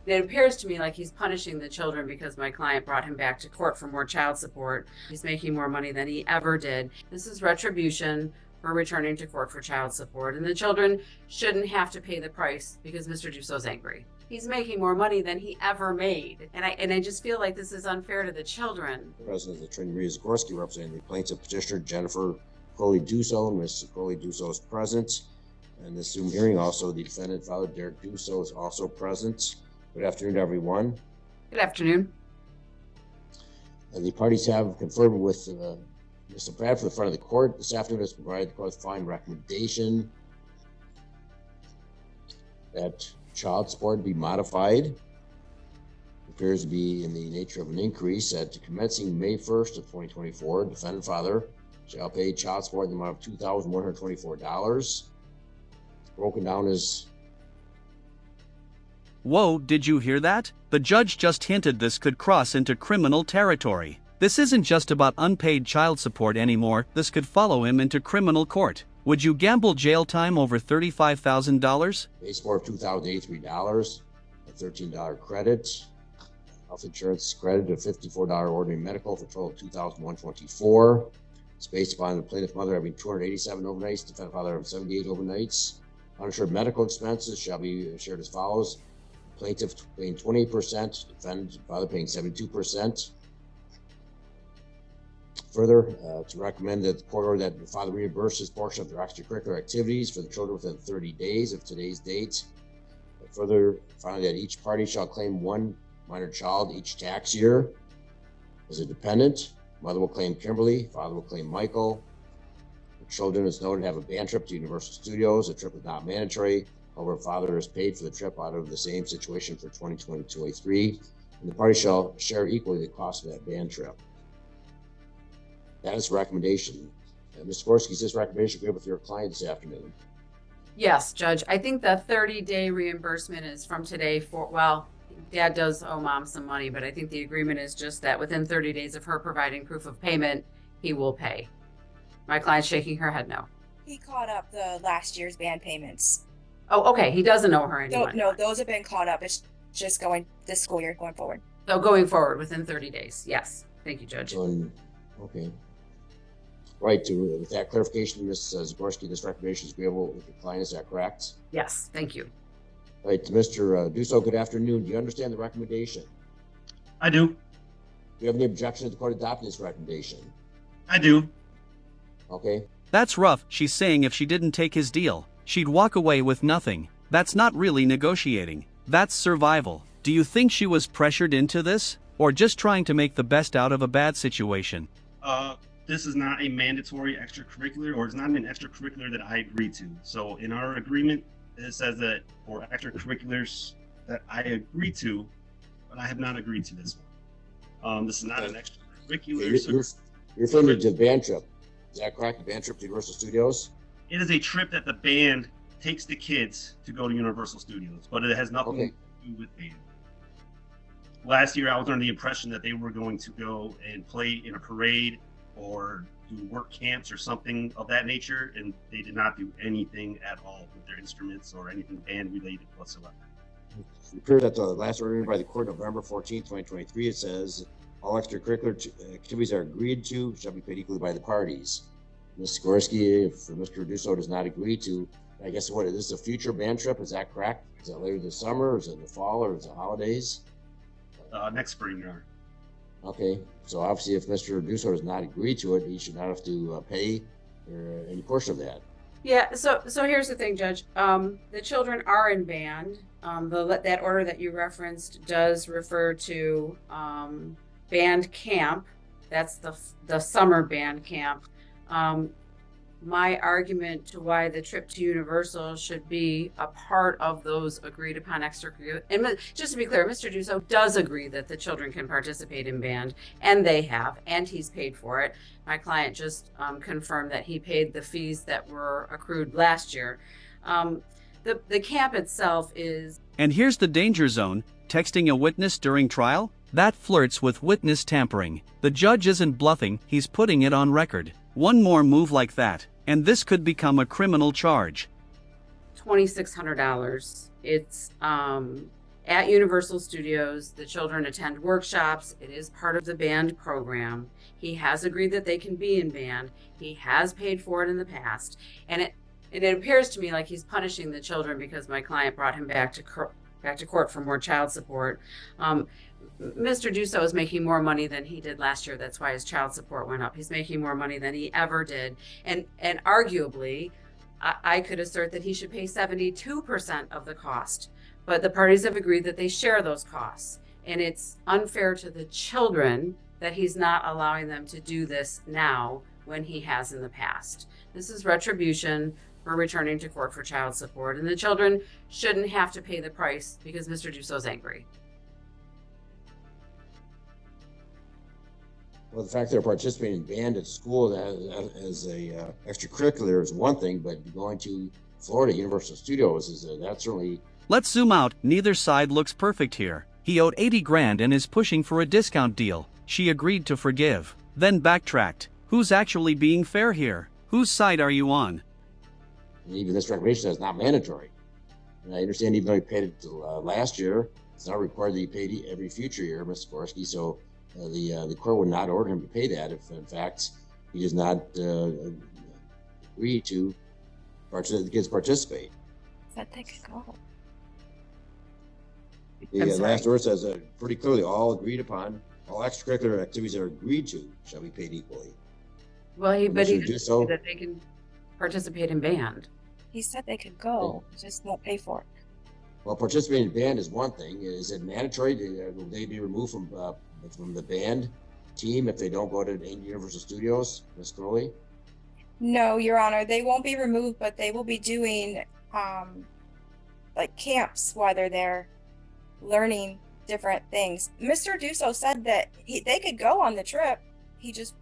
It appears to me like he's punishing the children because my client brought him back to court for more child support. He's making more money than he ever did. This is retribution for returning to court for child support, and the children shouldn't have to pay the price because Mr. Dusso's angry. He's making more money than he ever made, and I just feel like this is unfair to the children. President of the Attorney Maria Zagorski, representing the plaintiff petitioner Jennifer Crowley Dusso. Ms. Crowley Dusso is present. And this Zoom hearing, also the defendant, Father Derek Dusso, is also present. Good afternoon, everyone. Good afternoon. The parties have confirmed with Mr. Bradford, the front of the court. This afternoon has provided the court's fine recommendation that child support be modified. It appears to be in the nature of an increase that commencing May 1st of 2024, defendant father shall pay child support in the amount of $2,124. Broken down as... Whoa, did you hear that? The judge just hinted this could cross into criminal territory. This isn't just about unpaid child support anymore, this could follow him into criminal court. Would you gamble jail time over $35,000? Base support of $2,083, a $13 credit. Health insurance credit of $54 ordinary medical for a total of $2,124. It's based upon the plaintiff mother having 287 overnights, defendant father having 78 overnights. Uninsured medical expenses shall be shared as follows. Plaintiff paying 28%, defendant father paying 72%. Further, to recommend that the court order that the father reimburse his portion of their extracurricular activities for the children within 30 days of today's date. Further, finally, that each party shall claim one minor child each tax year as a dependent. Mother will claim Kimberly, father will claim Michael. The children, as noted, have a band trip to Universal Studios. The trip is not mandatory. However, father is paid for the trip out of the same situation for 2022-23, and the parties shall share equally the cost of that band trip. That is the recommendation. Mr. Gorski, is this recommendation agreed with your client this afternoon? Yes, Judge. I think the 30-day reimbursement is from today for, well, Dad does owe Mom some money, but I think the agreement is just that within 30 days of her providing proof of payment, he will pay. My client's shaking her head no. He caught up the last year's band payments. Oh, okay. He doesn't owe her any money. No, those have been caught up. It's just going this school year going forward. So going forward within 30 days. Yes. Thank you, Judge. Okay. Right. With that clarification, Ms. Zagorski, this recommendation is agreeable with your client. Is that correct? Yes. Thank you. Right. To Mr. Dusso, good afternoon. Do you understand the recommendation? I do. Do you have any objection to the court adopting this recommendation? I do. Okay. That's rough. She's saying if she didn't take his deal, she'd walk away with nothing. That's not really negotiating. That's survival. Do you think she was pressured into this? Or just trying to make the best out of a bad situation? This is not a mandatory extracurricular, or it's not an extracurricular that I agreed to. So in our agreement, it says that for extracurriculars that I agreed to, but I have not agreed to this one. This is not an extracurricular. You're referring to the band trip. Is that correct? The band trip to Universal Studios? It is a trip that the band takes the kids to go to Universal Studios, but it has nothing to do with band. Last year, I was under the impression that they were going to go and play in a parade or do work camps or something of that nature, and they did not do anything at all with their instruments or anything band related whatsoever. It appears that the last order by the court, November 14, 2023, it says all extracurricular activities are agreed to shall be paid equally by the parties. Ms. Zagorski, if Mr. Dusso does not agree to, I guess what is this a future band trip? Is that correct? Is that later this summer, or is it in the fall, or is it holidays? Next spring, Your Honor. Okay, so obviously if Mr. Dusso does not agree to it, he should not have to pay any portion of that. Yeah, so here's the thing, Judge. The children are in band. That order that you referenced does refer to band camp. That's the summer band camp. My argument to why the trip to Universal should be a part of those agreed upon extracurricular, and just to be clear, Mr. Dusso does agree that the children can participate in band, and they have, and he's paid for it. My client just confirmed that he paid the fees that were accrued last year. The camp itself is... And here's the danger zone: texting a witness during trial? That flirts with witness tampering. The judge isn't bluffing, he's putting it on record. One more move like that, and this could become a criminal charge. $2,600. It's At Universal Studios, the children attend workshops. It is part of the band program. He has agreed that they can be in band. He has paid for it in the past. And it appears to me like he's punishing the children because my client brought him back to court for more child support. Mr. Dusso is making more money than he did last year. That's why his child support went up. He's making more money than he ever did. And arguably, I could assert that he should pay 72% of the cost. But the parties have agreed that they share those costs. And it's unfair to the children that he's not allowing them to do this now when he has in the past. This is retribution for returning to court for child support. And the children shouldn't have to pay the price because Mr. Dusso's angry. Well, the fact they're participating in band at school as a extracurricular is one thing, but going to Florida Universal Studios is that's certainly. Let's zoom out. Neither side looks perfect here. He owed 80 grand and is pushing for a discount deal. She agreed to forgive, then backtracked. Who's actually being fair here? Whose side are you on? And even this recommendation is not mandatory. And I understand even though he paid it last year, it's not required that he paid every future year, Mr. Gorski. So the court would not order him to pay that if, in fact, he does not agree to the kids participate. That they could go. The last order says pretty clearly, all agreed upon, all extracurricular activities that are agreed to shall be paid equally. Well, he did do say so. that they can participate in band. He said they could go, just won't pay for it. Well, participating in band is one thing. Is it mandatory? Will they be removed from the band team if they don't go to Universal Studios, Ms. Crowley? No, Your Honor, they won't be removed, but they will be doing like camps while they're there, learning different things. Mr. Dusso said that they could go on the trip. He just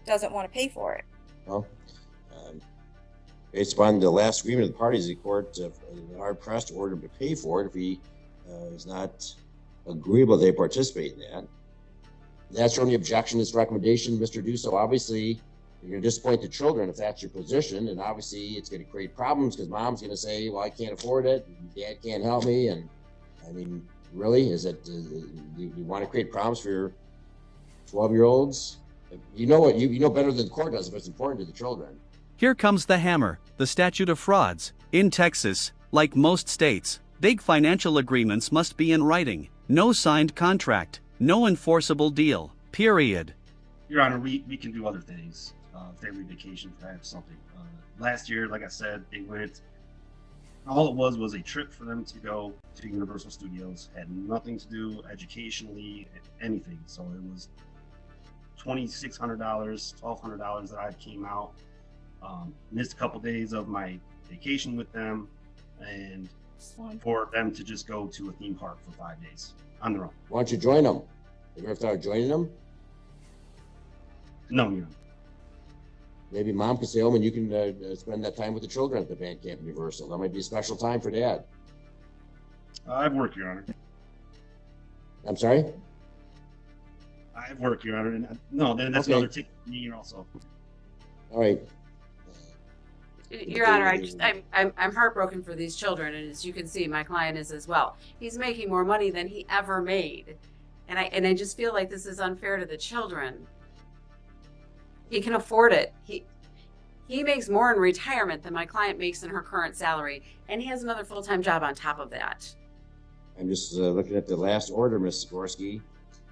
doesn't want to pay for it. Well, based upon the last agreement of the parties, the court hard pressed to order him to pay for it if he is not agreeable they participate in that. That's your only objection to this recommendation, Mr. Dusso. Obviously, you're going to disappoint the children if that's your position, and obviously it's going to create problems because mom's going to say, well, I can't afford it, and dad can't help me, and I mean, really, is it, you want to create problems for your 12-year-olds? You know what, you know better than the court does if it's important to the children. Here comes the hammer, the statute of frauds. In Texas, like most states, big financial agreements must be in writing. No signed contract, no enforceable deal, period. Your Honor, we can do other things. Family vacation, perhaps something. Last year, like I said, they went. All it was a trip for them to go to Universal Studios. Had nothing to do educationally, anything. So it was $2,600, $1,200 that I came out. Missed a couple days of my vacation with them, and for them to just go to a theme park for 5 days on their own. Why don't you join them? Have you ever thought of joining them? No, you know. Maybe mom can stay home and you can spend that time with the children at the band camp Universal. That might be a special time for dad. I have work, Your Honor. I'm sorry? I have work, Your Honor. And no, then that's Okay. another ticket for me also. All right. Your Honor, I'm heartbroken for these children, and as you can see, my client is as well. He's making more money than he ever made, and I just feel like this is unfair to the children. He can afford it. He makes more in retirement than my client makes in her current salary, and he has another full-time job on top of that. I'm just looking at the last order, Ms. Sikorsky.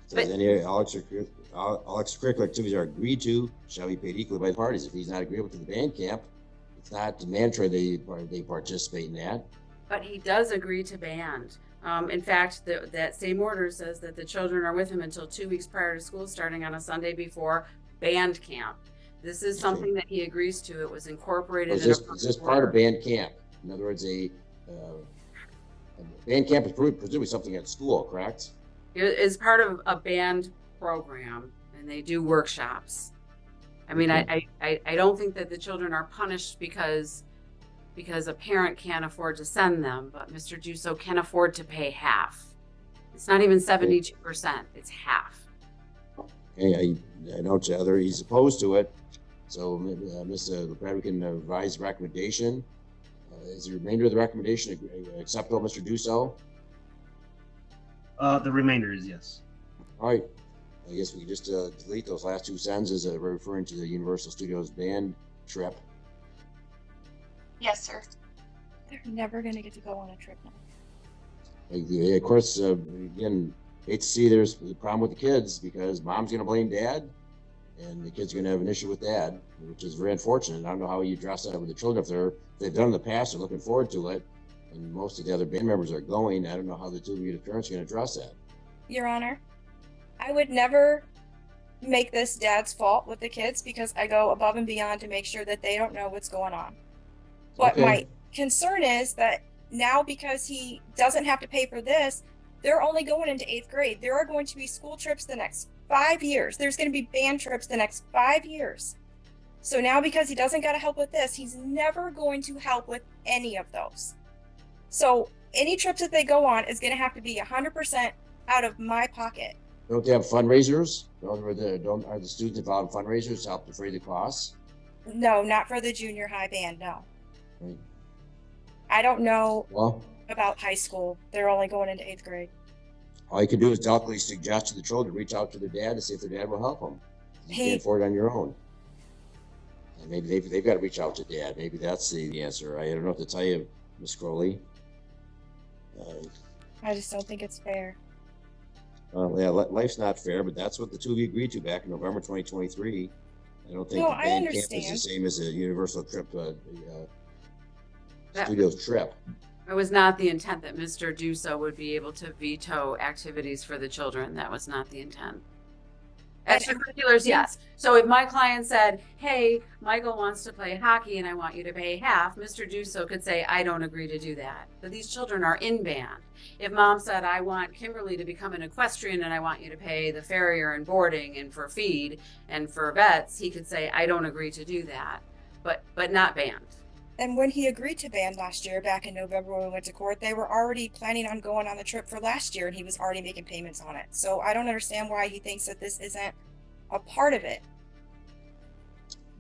Says all extracurricular activities are agreed to shall be paid equally by the parties. If he's not agreeable to the band camp, it's not mandatory they participate in that. But he does agree to band. In fact, that same order says that the children are with him until 2 weeks prior to school starting on a Sunday before band camp. This is something that he agrees to. It was incorporated Is this part of band camp? In other words, a band camp is presumably something at school, correct? It is part of a band program, and they do workshops. I mean, Okay. I don't think that the children are punished because a parent can't afford to send them, but Mr. Dusso can afford to pay half. It's not even 72%, it's half. Okay, I know Heather, he's opposed to it. So, Ms. LeBrad, we can revise the recommendation. Is the remainder of the recommendation acceptable, Mr. Dusso? The remainder is yes. All right. I guess we can just delete those last two sentences referring to the Universal Studios band trip. Yes, sir. They're never gonna get to go on a trip now. Of course, again, hate to see there's a problem with the kids because mom's going to blame dad and the kids are going to have an issue with dad, which is very unfortunate. I don't know how you address that with the children. If they've done in the past and looking forward to it, and most of the other band members are going, I don't know how the two of you, the parents, are going to address that. Your Honor, I would never make this dad's fault with the kids because I go above and beyond to make sure that they don't know what's going on. What Okay. my concern is that now because he doesn't have to pay for this, they're only going into 8th grade. There are going to be school trips the next 5 years. There's going to be band trips the next 5 years. So now because he doesn't got to help with this, he's never going to help with any of those. So any trips that they go on is going to have to be 100% out of my pocket. Don't they have fundraisers? Are the students involved in fundraisers to help defray the costs? No, not for the junior high band, no. Right. I don't know Well, about high school. They're only going into 8th grade. all you can do is delicately suggest to the children to reach out to their dad to see if their dad will help them. You Hey. can't afford it on your own. And maybe they've got to reach out to dad. Maybe that's the answer. I don't know what to tell you, Miss Crowley. I just don't think it's fair. Yeah, life's not fair, but that's what the two of you agreed to back in November 2023. I don't think No, the I band camp is understand. the same as a Universal trip, That- Studios trip. It was not the intent that Mr. Duso would be able to veto activities for the children. That was not the intent. Extracurriculars, yes. So if my client said, hey, Michael wants to play hockey and I want you to pay half, Mr. Duso could say, I don't agree to do that. But these children are in band. If mom said, I want Kimberly to become an equestrian and I want you to pay the farrier and boarding and for feed and for vets, he could say, I don't agree to do that, but not band. And when he agreed to band last year, back in November when we went to court, they were already planning on going on the trip for last year and he was already making payments on it. So I don't understand why he thinks that this isn't a part of it.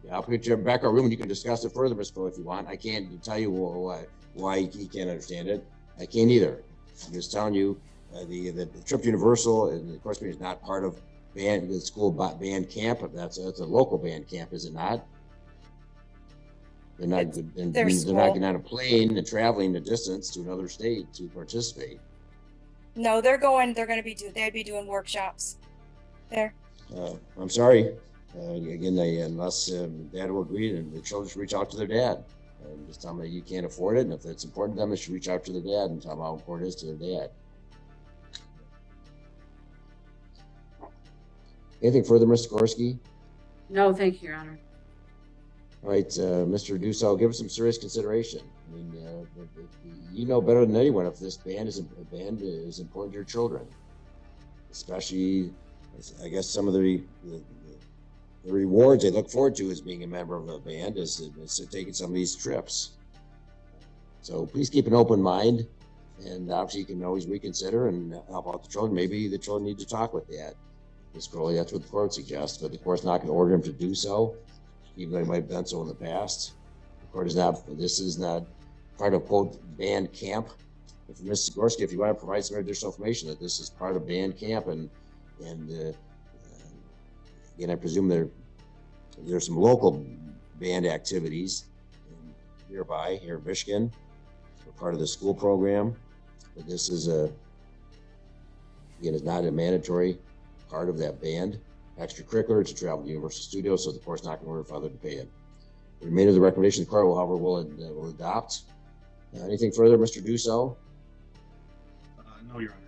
Yeah, I'll put you in the back of our room and you can discuss it further, Miss Crowley, if you want. I can't tell you why he can't understand it. I can't either. I'm just telling you, the trip to Universal and of course is not part of the school band camp. That's a local band camp, is it not? They're not. They're not school. getting on a plane and traveling the distance to another state to participate. No, they'd be doing workshops there. I'm sorry. Again, unless dad will agree, and the children should reach out to their dad. And just tell them that you can't afford it, and if it's important to them, they should reach out to their dad and tell them how important it is to their dad. Anything further, Mr. Gorski? No, thank you, Your Honor. All right, Mr. Dusso, give us some serious consideration. I mean, you know better than anyone if this band is important to your children, especially, I guess, some of the rewards they look forward to as being a member of a band is taking some of these trips. So please keep an open mind, and obviously you can always reconsider and help out the children. Maybe the children need to talk with dad. Ms. Crowley, that's what the court suggests, but the court's not going to order him to do so, even though he might have done so in the past. The court this is not part of, quote, band camp. If Mrs. Gorski, if you want to provide some additional information that this is part of band camp and again, I presume there's some local band activities nearby here in Michigan for part of the school program, but this is again, it's not a mandatory part of that band extracurricular to travel to Universal Studios, so the court's not going to order father to pay it. The remainder of the recommendation the court will, however, will adopt. Anything further, Mr. Dusso? No, Your Honor.